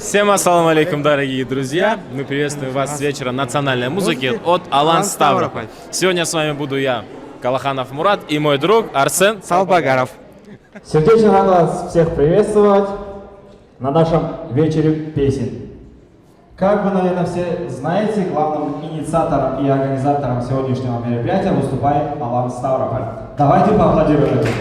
Всем ассаламу алейкум, дорогие друзья! Мы приветствуем вас с вечера национальной музыки от Алан Ставрополь. Сегодня с вами буду я, Калаханов Мурат, и мой друг Арсен Салбагаров. Сердечно рад вас всех приветствовать на нашем вечере песен. Как вы, наверное, все знаете, главным инициатором и организатором сегодняшнего мероприятия выступает Алан Ставрополь. Давайте поаплодируем этому.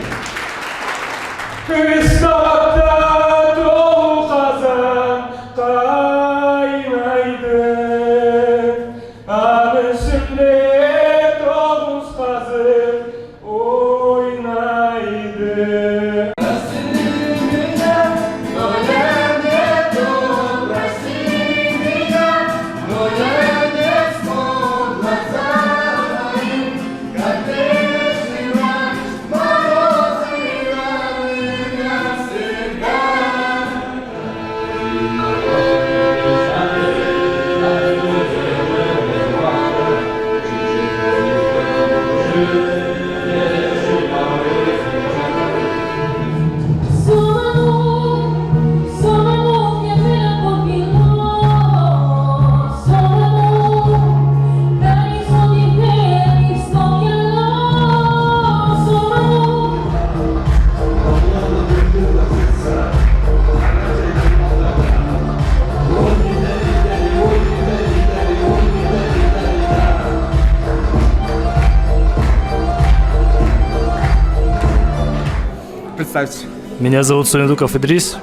Представьте. Меня зовут Сунедуков Идрис.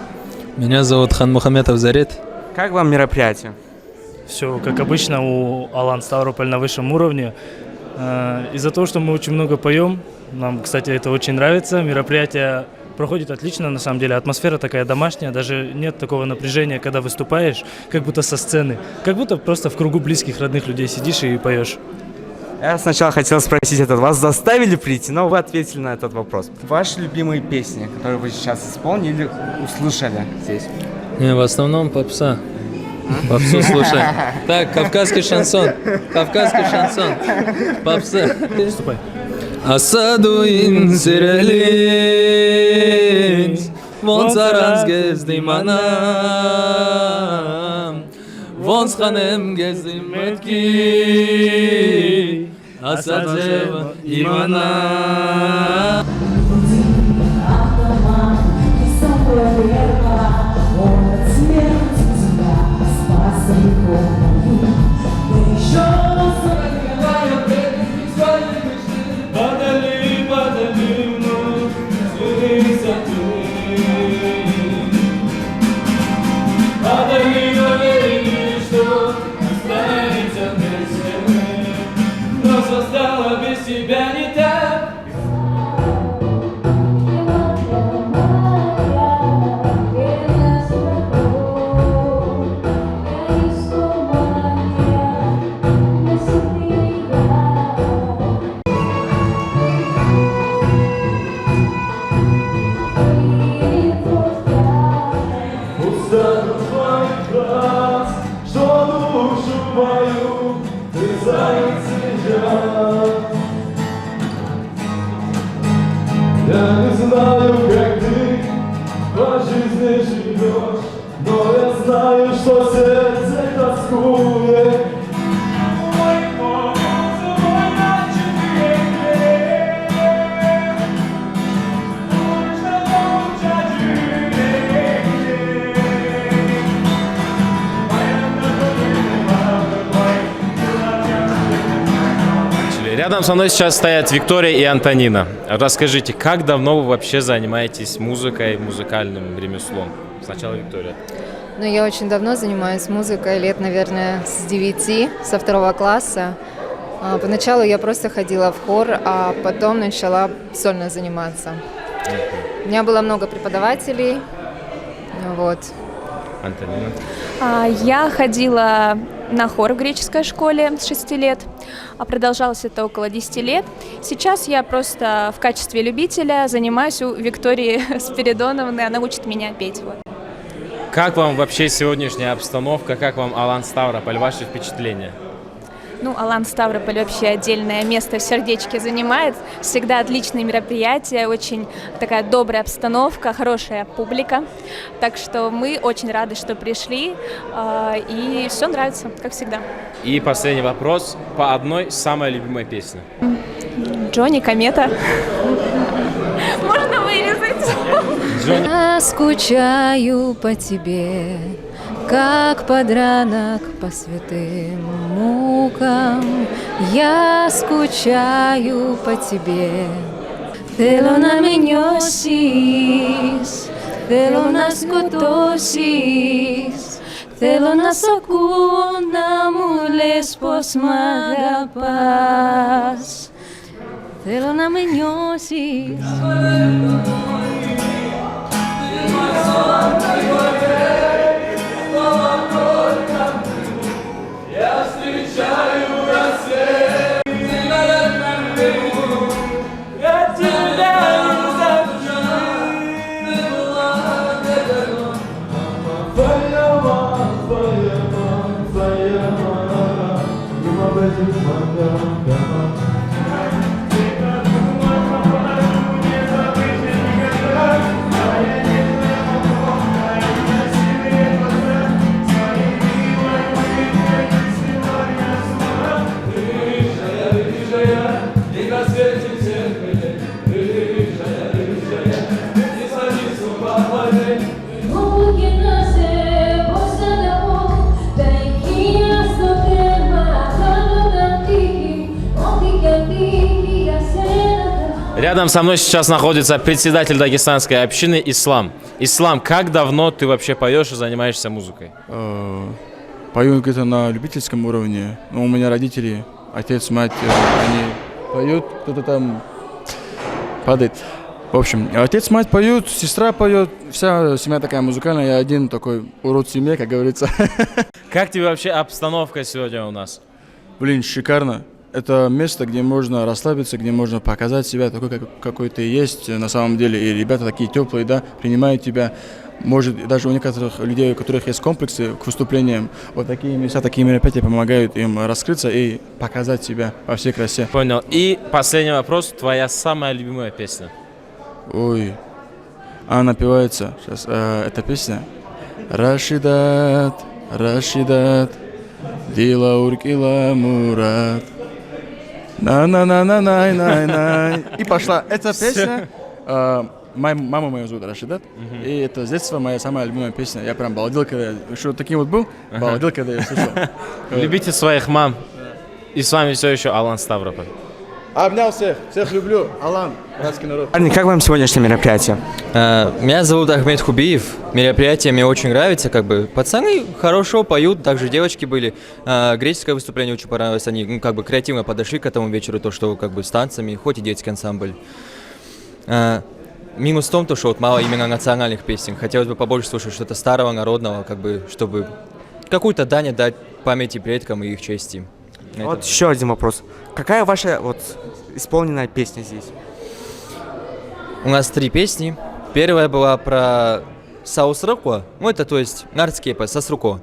Меня зовут Ханмухаметов Зарет. Как вам мероприятие? Все, как обычно, у Алан Ставрополь на высшем уровне. Из-за того, что мы очень много поем, нам, кстати, это очень нравится. Мероприятие проходит отлично, на самом деле. Атмосфера такая домашняя, даже нет такого напряжения, когда выступаешь, как будто со сцены. Как будто просто в кругу близких, родных людей сидишь и поешь. Я сначала хотел спросить вас заставили прийти, но вы ответили на этот вопрос. Ваши любимые песни, которые вы сейчас исполнили, услышали здесь? Не, в основном попса. Попсу слушай. Так, кавказский шансон. Кавказский шансон. Попса. Выступай. Асаду инсирелинс, вон заранс гездим анам, вон сханем гездим метки, асаджева имана. Я не знаю, как ты по жизни живешь, но я знаю, что сердце тоскует. Рядом со мной сейчас стоят Виктория и Антонина. Расскажите, как давно вы вообще занимаетесь музыкой, музыкальным ремеслом? Сначала Виктория. Ну, я очень давно занимаюсь музыкой, лет, наверное, с 9, со 2 класса. Поначалу я просто ходила в хор, а потом начала сольно заниматься. У меня было много преподавателей, вот. Антонина. Я ходила на хор в греческой школе с 6 лет, а продолжалось это около 10 лет. Сейчас я просто в качестве любителя занимаюсь у Виктории Спиридоновны, она учит меня петь. Вот. Как вам вообще сегодняшняя обстановка, как вам Алан Ставрополь, ваши впечатления? Ну, Алан Ставрополь вообще отдельное место в сердечке занимает. Всегда отличные мероприятия, очень такая добрая обстановка, хорошая публика. Так что мы очень рады, что пришли, и все нравится, как всегда. И последний вопрос. По одной самой любимой песне. Джонни, Комета. Можно вырезать? Я скучаю по тебе, как подранок по святым мукам. Я скучаю по тебе. Θέλω να με νιώσεις, θέλω να σκοτώσεις. Θέλω να σ' ακούω να μου λες πως μ' αγαπάς. Θέλω να με νιώσεις. Рядом со мной сейчас находится председатель дагестанской общины Ислам. Ислам, как давно ты вообще поешь и занимаешься музыкой? Пою где-то на любительском уровне. Но у меня родители, отец, мать, они поют, кто-то там падает. В общем, отец, мать поют, сестра поет, вся семья такая музыкальная, я один такой урод в семье, как говорится. Как тебе вообще обстановка сегодня у нас? Блин, шикарно. Это место, где можно расслабиться, где можно показать себя такой, какой ты есть на самом деле. И ребята такие теплые, да, принимают тебя. Может, даже у некоторых людей, у которых есть комплексы к выступлениям, вот такие места, такие мероприятия помогают им раскрыться и показать себя во всей красе. Понял. И последний вопрос. Твоя самая любимая песня? Ой, она напевается. Сейчас, эта песня. Рашидат, Рашидат, Дила Уркила Мурат. На-на-на-на-най-най-най. И пошла. Эта песня, мама моя зовут Рашидат, и это с детства моя самая любимая песня. Я прям балдел, когда еще таким вот был, балдел, когда я слышал. Любите своих мам. И с вами все еще Алан Ставрополь. Обнял всех, всех люблю. Алан, братский народ. Парни, как вам сегодняшнее мероприятие? Меня зовут Ахмед Хубиев. Мероприятие мне очень нравится. Пацаны хорошо поют, также девочки были. Греческое выступление очень понравилось. Они креативно подошли к этому вечеру, то, что с танцами, хоть и детский ансамбль. Минус в том, что вот мало именно национальных песен. Хотелось бы побольше слушать что-то старого, народного, чтобы какую-то дань дать памяти предкам и их чести. Вот еще один вопрос. Какая ваша исполненная песня здесь? У нас 3 песни. Первая была про Саусруко, это то есть нардский эпос, Сосруко.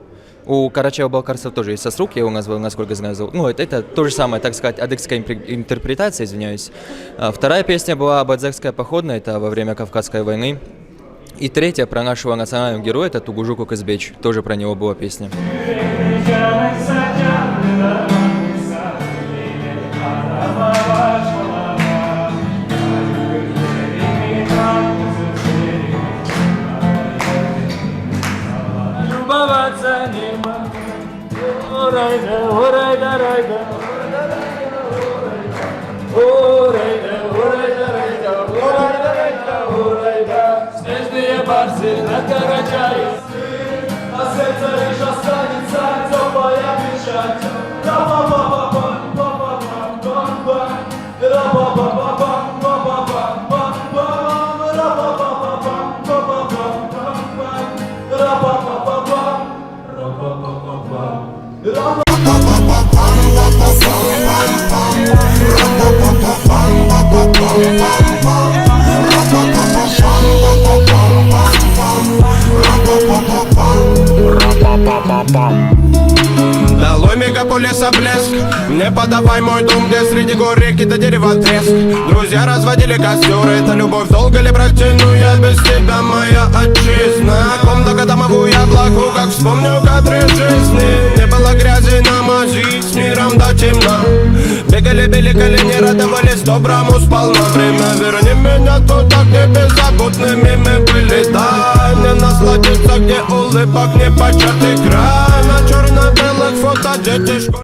У карачаево-балкарцев тоже есть Сосрук, я его назвал, насколько знаю. Это то же самое, так сказать, адыгская интерпретация, извиняюсь. Вторая песня была Бадзакская походная, это во время Кавказской войны. И третья про нашего национального героя, это Тугужуку Казбеч, тоже про него была песня. Снежные барсы над Карачаем, на сердце лишь останется теплая печать. Ра-па-па-па-пам-пам-пам-пам-пам, ра-па-па-па-пам-пам-пам-пам, ра-па-па-па-пам-пам-пам-пам, ра-па-па-па-пам, ра-па-па-па-пам. Долой мегаполиса блеск, Не подавай мой дом, где среди гор реки до дерева треск. Друзья разводили костер, это любовь долго ли протяну я без тебя, моя отчизна. Комната домовую яблоку, как вспомню кадры жизни. Не было грязи на мази, с миром до темна. Бегали, били колени, радовались доброму сполна. Время верни меня туда, где беззаботными мы были. Дай мне насладиться, где улыбок не початый край. На черно-белых фото дети школы.